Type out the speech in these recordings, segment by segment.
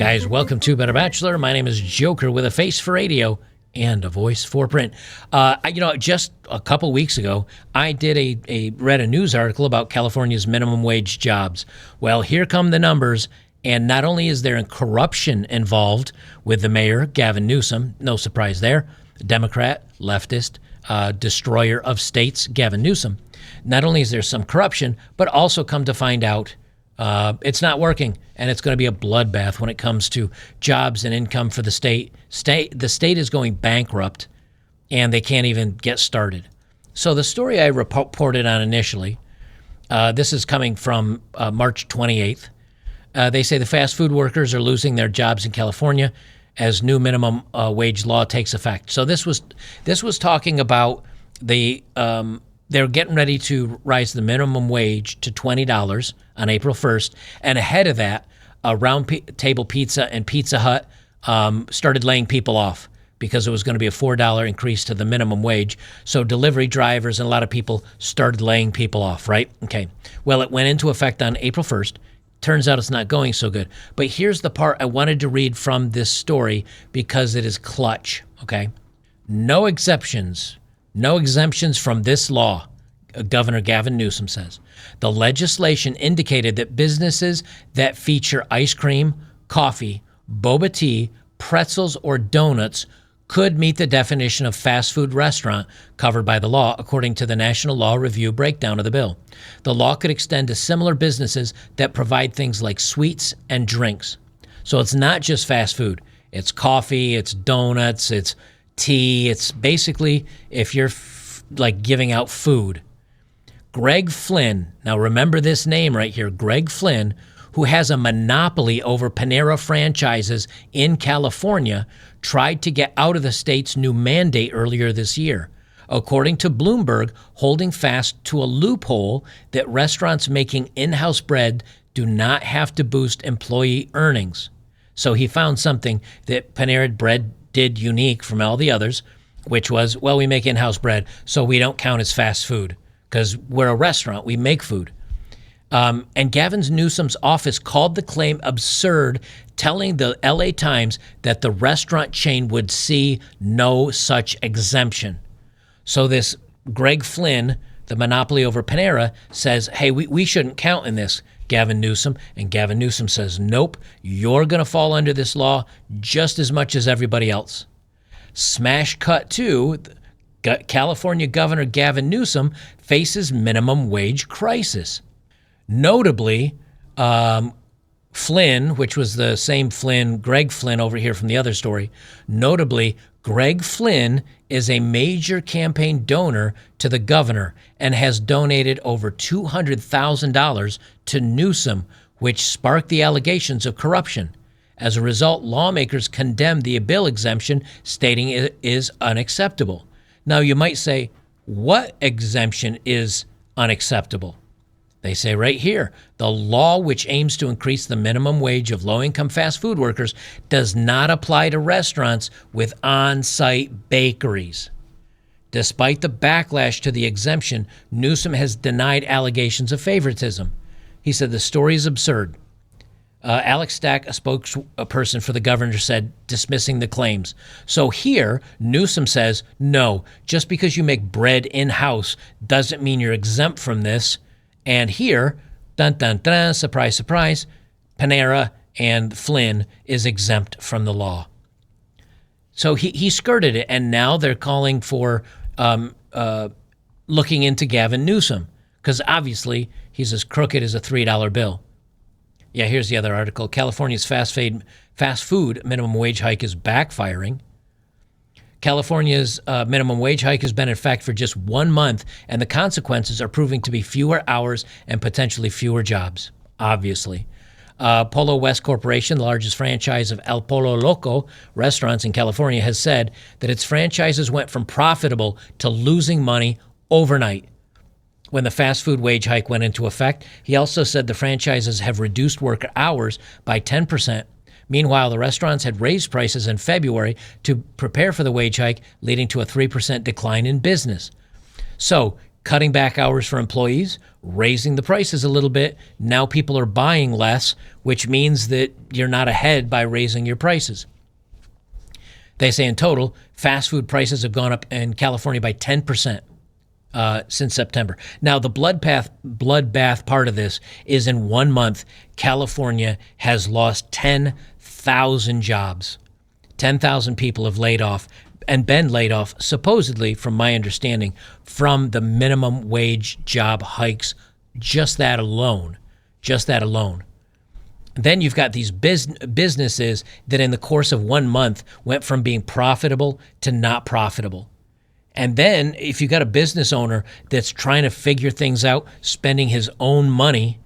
Guys, welcome to Better Bachelor. My name is Joker with a face for radio and a voice for print. Just a couple weeks ago, I did read a news article about California's minimum wage jobs. Well, here come the numbers, and not only is there corruption involved with the mayor, Gavin Newsom, no surprise there, Democrat, leftist, destroyer of states, Gavin Newsom. Not only is there some corruption, but also come to find out it's not working, and it's going to be a bloodbath when it comes to jobs and income for the state. The state is going bankrupt, and they can't even get started. So the story I reported on initially, this is coming from March 28th. They say the fast food workers are losing their jobs in California as new minimum wage law takes effect. So this was talking about they're getting ready to rise the minimum wage to $20 on April 1st. And ahead of that, Round Table Pizza and Pizza Hut started laying people off because it was going to be a $4 increase to the minimum wage. So delivery drivers and a lot of people started laying people off, right? Okay. Well, it went into effect on April 1st. Turns out it's not going so good. But here's the part I wanted to read from this story because it is clutch, okay? No exemptions from this law, Governor Gavin Newsom says. The legislation indicated that businesses that feature ice cream, coffee, boba tea, pretzels, or donuts could meet the definition of fast food restaurant covered by the law, according to the National Law Review breakdown of the bill. The law could extend to similar businesses that provide things like sweets and drinks. So it's not just fast food. It's coffee, it's donuts, it's tea. It's basically if you're giving out food. Greg Flynn, now remember this name right here, Greg Flynn, who has a monopoly over Panera franchises in California, tried to get out of the state's new mandate earlier this year, according to Bloomberg, holding fast to a loophole that restaurants making in-house bread do not have to boost employee earnings. So he found something that Panera Bread did unique from all the others, which was, well, we make in-house bread, so we don't count as fast food because we're a restaurant, we make food. And Gavin Newsom's office called the claim absurd, telling the LA Times that the restaurant chain would see no such exemption. So this Greg Flynn, the monopoly over Panera, says, hey, we shouldn't count in this, Gavin Newsom. And Gavin Newsom says, nope, you're going to fall under this law just as much as everybody else. Smash cut to California Governor Gavin Newsom faces minimum wage crisis. Notably, Flynn, which was the same Flynn, Greg Flynn over here from the other story, notably, Greg Flynn is a major campaign donor to the governor and has donated over $200,000 to Newsom, which sparked the allegations of corruption. As a result, lawmakers condemned the bill exemption, stating it is unacceptable. Now, you might say, what exemption is unacceptable? They say right here, the law which aims to increase the minimum wage of low-income fast food workers does not apply to restaurants with on-site bakeries. Despite the backlash to the exemption, Newsom has denied allegations of favoritism. He said the story is absurd. Alex Stack, a spokesperson for the governor, said, dismissing the claims. So here, Newsom says, no, just because you make bread in-house doesn't mean you're exempt from this. And here, dun, dun, dun, surprise, surprise, Panera and Flynn is exempt from the law. So he skirted it, and now they're calling for looking into Gavin Newsom, because obviously he's as crooked as a $3 bill. Yeah, here's the other article. California's fast food minimum wage hike is backfiring. California's minimum wage hike has been in effect for just 1 month, and the consequences are proving to be fewer hours and potentially fewer jobs, obviously. Polo West Corporation, the largest franchise of El Pollo Loco restaurants in California, has said that its franchises went from profitable to losing money overnight when the fast food wage hike went into effect. He also said the franchises have reduced worker hours by 10%. Meanwhile, the restaurants had raised prices in February to prepare for the wage hike, leading to a 3% decline in business. So cutting back hours for employees, raising the prices a little bit. Now people are buying less, which means that you're not ahead by raising your prices. They say in total, fast food prices have gone up in California by 10% since September. Now, the bloodbath part of this is in 1 month, California has lost 10,000 jobs. 10,000 people have laid off and been laid off, supposedly, from my understanding, from the minimum wage job hikes. Just that alone. Then you've got these businesses that in the course of 1 month went from being profitable to not profitable. And then if you've got a business owner that's trying to figure things out, spending his own money,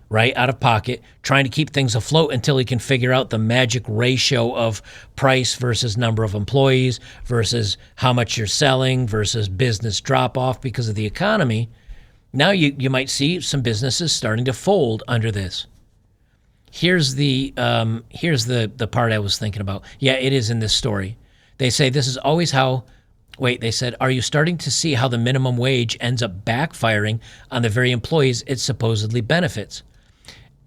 right, out of pocket, trying to keep things afloat until he can figure out the magic ratio of price versus number of employees versus how much you're selling versus business drop off because of the economy, now you might see some businesses starting to fold under this. Here's the part I was thinking about. Yeah, it is in this story. They say this is always how. Wait, they said, are you starting to see how the minimum wage ends up backfiring on the very employees it supposedly benefits?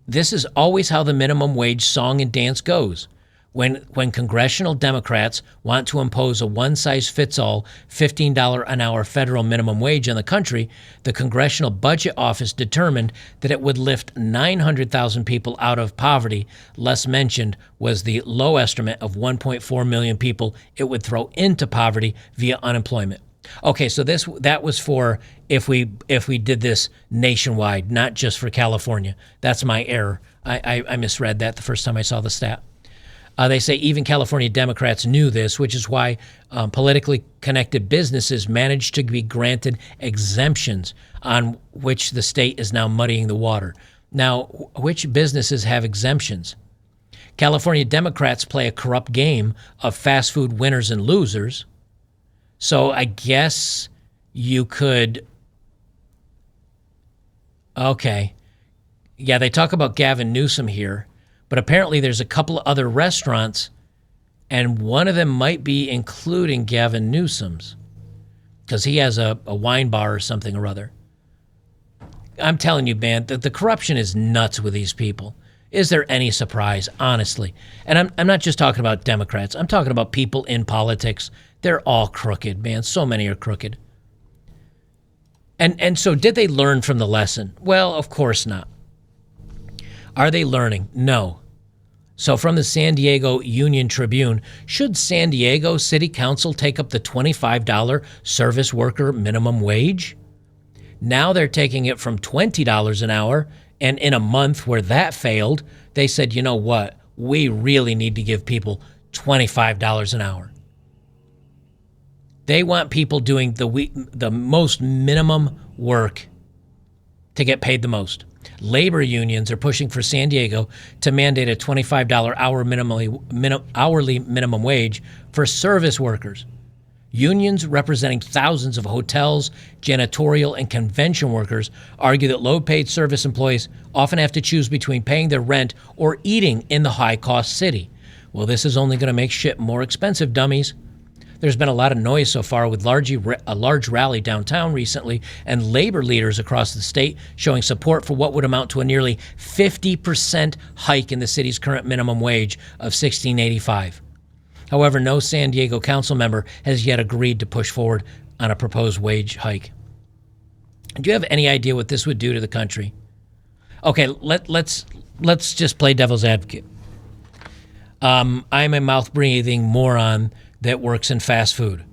This is always how the minimum wage song and dance goes. When congressional Democrats want to impose a one-size-fits-all $15 an hour federal minimum wage in the country, the Congressional Budget Office determined that it would lift 900,000 people out of poverty. Less mentioned was the low estimate of 1.4 million people it would throw into poverty via unemployment. Okay, so that was for if we did this nationwide, not just for California. That's my error. I misread that the first time I saw the stat. They say even California Democrats knew this, which is why politically connected businesses managed to be granted exemptions on which the state is now muddying the water. Now, which businesses have exemptions? California Democrats play a corrupt game of fast food winners and losers. So I guess you could... Okay. Yeah, they talk about Gavin Newsom here. But apparently there's a couple of other restaurants, and one of them might be including Gavin Newsom's because he has a wine bar or something or other. I'm telling you, man, that the corruption is nuts with these people. Is there any surprise, honestly? And I'm not just talking about Democrats. I'm talking about people in politics. They're all crooked, man. So many are crooked. And so did they learn from the lesson? Well, of course not. Are they learning? No. So from the San Diego Union Tribune, should San Diego City Council take up the $25 service worker minimum wage? Now they're taking it from $20 an hour, and in a month where that failed, they said, you know what? We really need to give people $25 an hour. They want people doing the most minimum work to get paid the most. Labor unions are pushing for San Diego to mandate a $25 hourly minimum wage for service workers. Unions representing thousands of hotels, janitorial, and convention workers argue that low-paid service employees often have to choose between paying their rent or eating in the high-cost city. Well, this is only going to make shit more expensive, dummies. There's been a lot of noise so far with a large rally downtown recently and labor leaders across the state showing support for what would amount to a nearly 50% hike in the city's current minimum wage of $16.85. However, no San Diego council member has yet agreed to push forward on a proposed wage hike. Do you have any idea what this would do to the country? Okay, let's just play devil's advocate. I'm a mouth-breathing moron that works in fast food.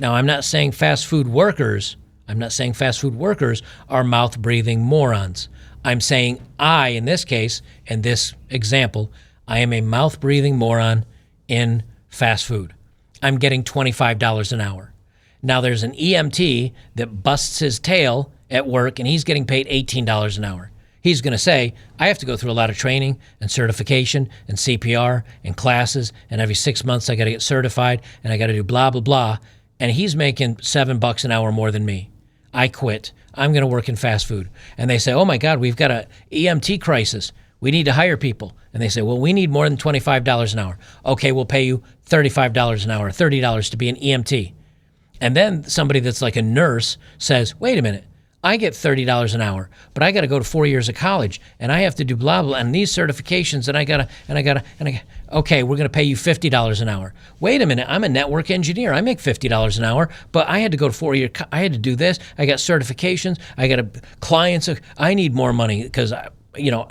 Now, I'm not saying fast food workers are mouth-breathing morons. I'm saying in this case, in this example, I am a mouth-breathing moron in fast food. I'm getting $25 an hour. Now, there's an EMT that busts his tail at work, and he's getting paid $18 an hour. He's going to say, I have to go through a lot of training and certification and CPR and classes, and every 6 months I got to get certified, and I got to do blah, blah, blah. And he's making $7 an hour more than me. I quit. I'm going to work in fast food. And they say, oh my God, we've got an EMT crisis. We need to hire people. And they say, well, we need more than $25 an hour. Okay, we'll pay you $35 an hour, $30 to be an EMT. And then somebody that's like a nurse says, wait a minute, I get $30 an hour, but I got to go to 4 years of college and I have to do blah, blah, and these certifications and I got to, okay, we're going to pay you $50 an hour. Wait a minute, I'm a network engineer. I make $50 an hour, but I had to go to 4 year, I had to do this. I got certifications. I got clients. I need more money because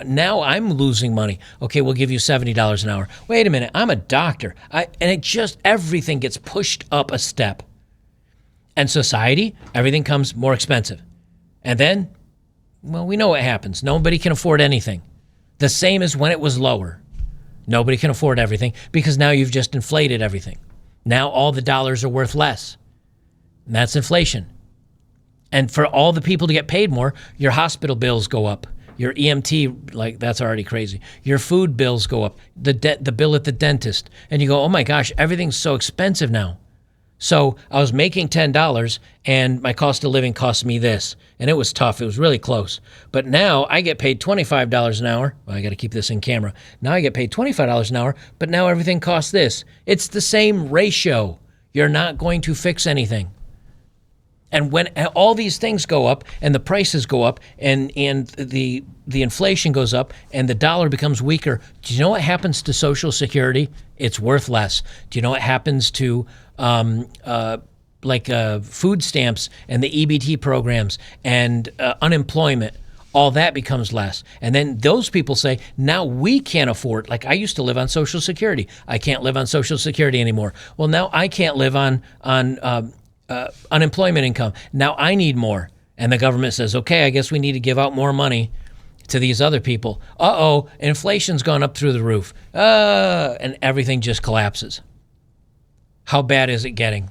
now I'm losing money. Okay, we'll give you $70 an hour. Wait a minute, I'm a doctor. Everything gets pushed up a step. And society, everything comes more expensive. And then, well, we know what happens. Nobody can afford anything. The same as when it was lower. Nobody can afford everything because now you've just inflated everything. Now all the dollars are worth less. And that's inflation. And for all the people to get paid more, your hospital bills go up. Your EMT, that's already crazy. Your food bills go up. The bill at the dentist. And you go, oh my gosh, everything's so expensive now. So I was making $10 and my cost of living cost me this. And it was tough. It was really close. But now I get paid $25 an hour. Well, I got to keep this in camera. Now I get paid $25 an hour, but now everything costs this. It's the same ratio. You're not going to fix anything. And when all these things go up and the prices go up and the inflation goes up and the dollar becomes weaker, do you know what happens to Social Security? It's worth less. Do you know what happens to food stamps and the EBT programs and unemployment? All that becomes less. And then those people say, now we can't afford, like I used to live on Social Security. I can't live on Social Security anymore. Well, now I can't live on unemployment income. Now I need more. And the government says, okay, I guess we need to give out more money to these other people. Uh-oh, inflation's gone up through the roof. And everything just collapses. How bad is it getting?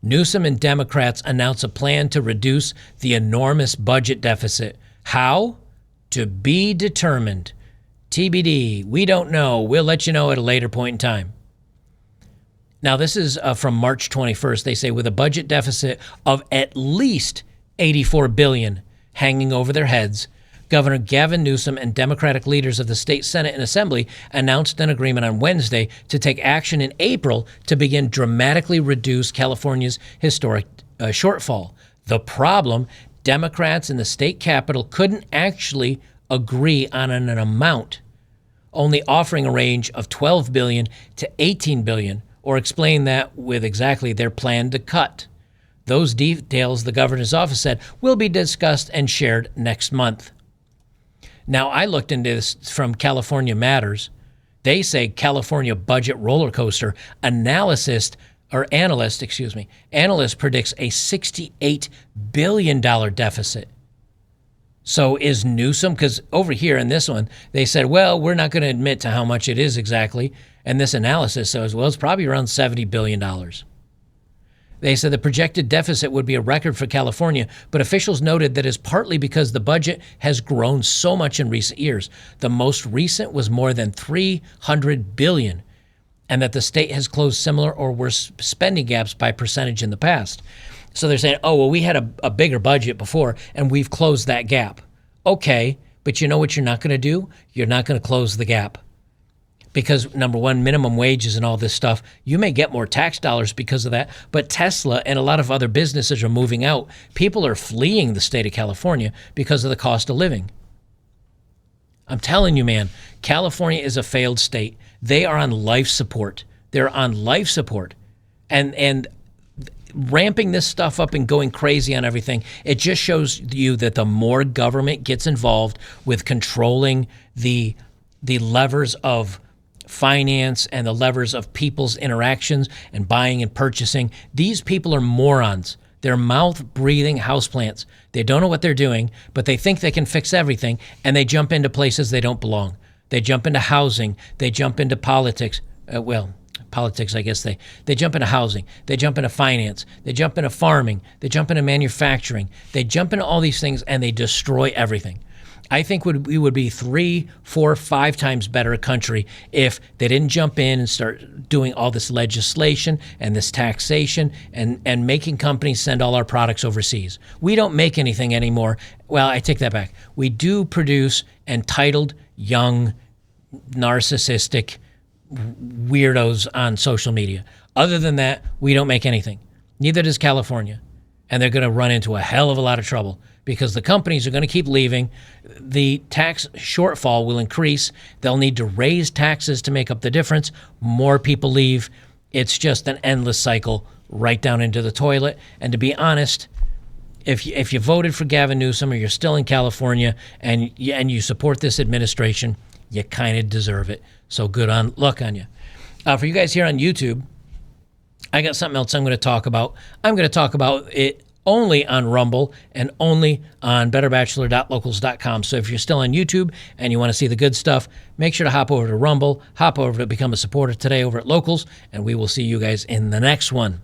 Newsom and Democrats announce a plan to reduce the enormous budget deficit. How? To be determined. TBD. We don't know. We'll let you know at a later point in time. Now, this is from March 21st. They say with a budget deficit of at least $84 billion hanging over their heads, Governor Gavin Newsom and Democratic leaders of the state Senate and Assembly announced an agreement on Wednesday to take action in April to begin dramatically reduce California's historic shortfall. The problem, Democrats in the state capitol couldn't actually agree on an amount, only offering a range of $12 billion to $18 billion, or explain that with exactly their plan to cut. Those details, the governor's office said, will be discussed and shared next month. Now, I looked into this from California Matters. They say California budget roller coaster analyst predicts a $68 billion deficit. So is Newsom, because over here in this one, they said, well, we're not going to admit to how much it is exactly. And this analysis says, well, it's probably around $70 billion. They said the projected deficit would be a record for California, but officials noted that is partly because the budget has grown so much in recent years. The most recent was more than $300 billion, and that the state has closed similar or worse spending gaps by percentage in the past. So they're saying, oh, well, we had a bigger budget before, and we've closed that gap. Okay, but you know what you're not going to do? You're not going to close the gap. Because, number one, minimum wages and all this stuff, you may get more tax dollars because of that, but Tesla and a lot of other businesses are moving out. People are fleeing the state of California because of the cost of living. I'm telling you, man, California is a failed state. They are on life support. They're on life support. And ramping this stuff up and going crazy on everything, it just shows you that the more government gets involved with controlling the levers of finance and the levers of people's interactions and buying and purchasing, these people are morons. They're mouth-breathing houseplants. They don't know what they're doing, but they think they can fix everything, and they jump into places they don't belong. They jump into housing. They jump into politics. Politics, I guess they jump into housing. They jump into finance. They jump into farming. They jump into manufacturing. They jump into all these things, and they destroy everything. I think we would be 3, 4, 5 times better a country if they didn't jump in and start doing all this legislation and this taxation and making companies send all our products overseas. We don't make anything anymore. Well, I take that back. We do produce entitled, young, narcissistic weirdos on social media. Other than that, we don't make anything. Neither does California. And they're going to run into a hell of a lot of trouble because the companies are going to keep leaving. The tax shortfall will increase. They'll need to raise taxes to make up the difference. More people leave. It's just an endless cycle right down into the toilet. And to be honest, if you voted for Gavin Newsom or you're still in California and you support this administration, you kind of deserve it. So good luck on you. For you guys here on YouTube, I got something else I'm going to talk about. I'm going to talk about it only on Rumble and only on betterbachelor.locals.com. So if you're still on YouTube and you want to see the good stuff, make sure to hop over to Rumble, hop over to become a supporter today over at Locals, and we will see you guys in the next one.